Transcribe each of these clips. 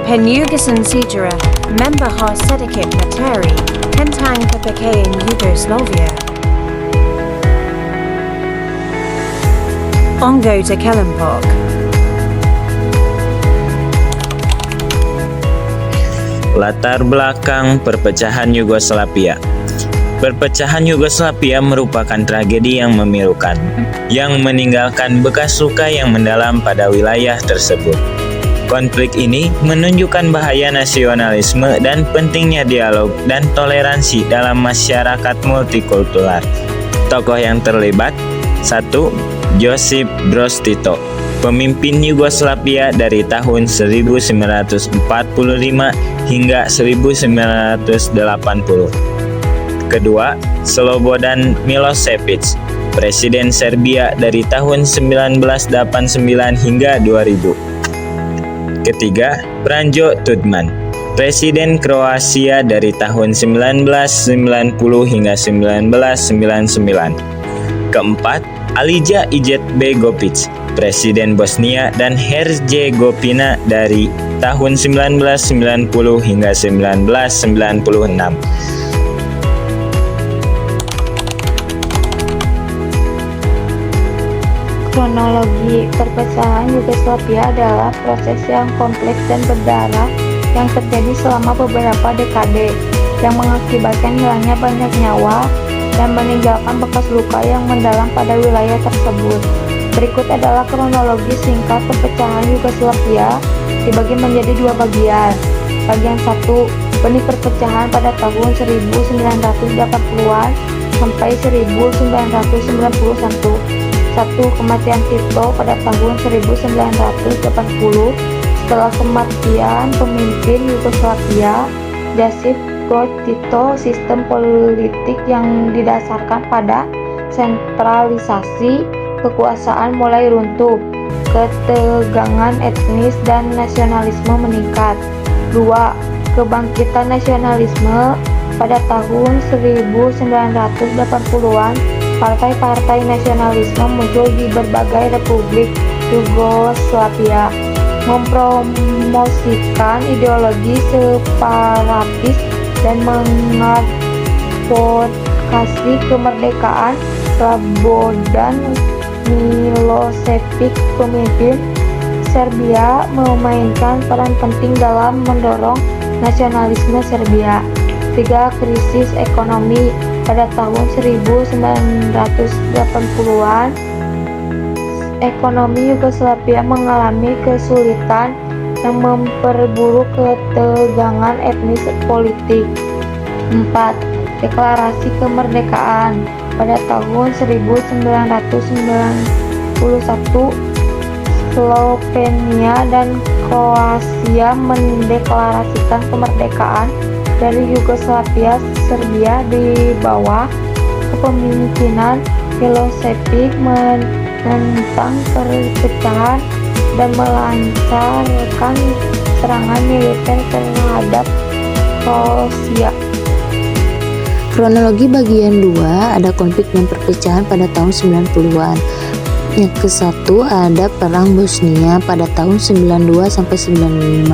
Penyugasan sejarah membahas sedikit materi tentang kemerdekaan Yugoslavia. Anggota kelompok. Latar belakang perpecahan Yugoslavia. Perpecahan Yugoslavia merupakan tragedi yang memilukan, yang meninggalkan bekas luka yang mendalam pada wilayah tersebut. Konflik ini menunjukkan bahaya nasionalisme dan pentingnya dialog dan toleransi dalam masyarakat multikultural. Tokoh yang terlibat: 1. Josip Broz Tito, pemimpin Yugoslavia dari tahun 1945 hingga 1980. Kedua, Slobodan Milošević, presiden Serbia dari tahun 1989 hingga 2000. Ketiga, Franjo Tudman, presiden Kroasia dari tahun 1990 hingga 1999. Keempat, Alija Izetbegović, presiden Bosnia dan Herzegovina dari tahun 1990 hingga 1996. Kronologi perpecahan Yugoslavia adalah proses yang kompleks dan berdarah yang terjadi selama beberapa dekade, yang mengakibatkan hilangnya banyak nyawa dan meninggalkan bekas luka yang mendalam pada wilayah tersebut. Berikut adalah kronologi singkat perpecahan Yugoslavia, dibagi menjadi dua bagian. Bagian 1, benih perpecahan pada tahun 1980-an sampai 1991. 1. Kematian Tito pada tahun 1980. Setelah kematian pemimpin Yugoslavia, Josip Broz Tito, sistem politik yang didasarkan pada sentralisasi kekuasaan mulai runtuh. Ketegangan etnis dan nasionalisme meningkat. 2. Kebangkitan nasionalisme pada tahun 1980-an. Partai-partai nasionalisme muncul di berbagai republik Yugoslavia, mempromosikan ideologi separatis dan mengadvokasi kemerdekaan. Slobodan Milošević, pemimpin Serbia, memainkan peran penting dalam mendorong nasionalisme Serbia. 3. Krisis ekonomi pada tahun 1980-an. Ekonomi Yugoslavia mengalami kesulitan yang memperburuk ketegangan etnis politik. 4. Deklarasi kemerdekaan pada tahun 1991. Slovenia dan Kroasia mendeklarasikan kemerdekaan dari Yugoslavia. Serbia di bawah kepemimpinan Milošević menentang perpecahan dan melancarkan serangan militer terhadap Kroasia. Kronologi bagian 2, ada konflik dan perpecahan pada tahun 90-an. Yang ke-1 ada perang Bosnia pada tahun 92 sampai 95.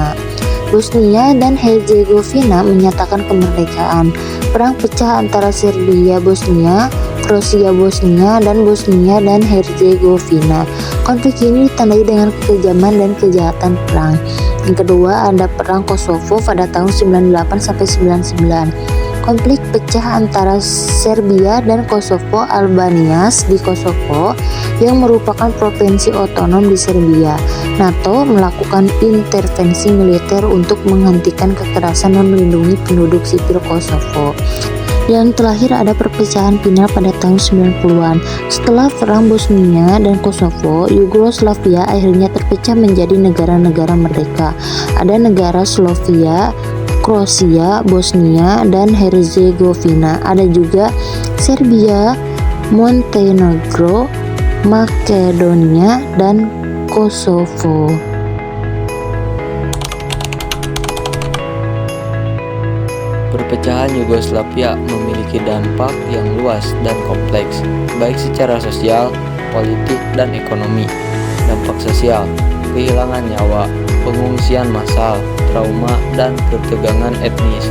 Bosnia dan Herzegovina menyatakan kemerdekaan. Perang pecah antara Serbia Bosnia, Kroasia Bosnia, dan Bosnia dan Herzegovina. Konflik ini ditandai dengan kekejaman dan kejahatan perang. Yang kedua ada perang Kosovo pada tahun 98 sampai 99. Konflik pecah antara Serbia dan Kosovo. Albanias di Kosovo yang merupakan provinsi otonom di Serbia. NATO melakukan intervensi militer untuk menghentikan kekerasan dan melindungi penduduk sipil Kosovo. Yang terakhir ada perpecahan final pada tahun 90-an. Setelah perang Bosnia dan Kosovo, Yugoslavia akhirnya terpecah menjadi negara-negara merdeka. Ada negara Slovenia, Kroasia, Bosnia, dan Herzegovina. Ada juga Serbia, Montenegro, Makedonia, dan Kosovo. Perpecahan Yugoslavia memiliki dampak yang luas dan kompleks, baik secara sosial, politik, dan ekonomi. Dampak sosial: kehilangan nyawa, pengungsian massal, trauma, dan ketegangan etnis.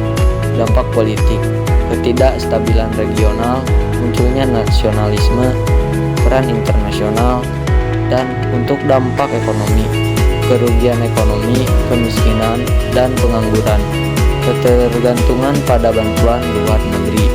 Dampak politik, ketidakstabilan regional, munculnya nasionalisme, peran internasional, dan untuk dampak ekonomi, kerugian ekonomi, kemiskinan, dan pengangguran, ketergantungan pada bantuan luar negeri.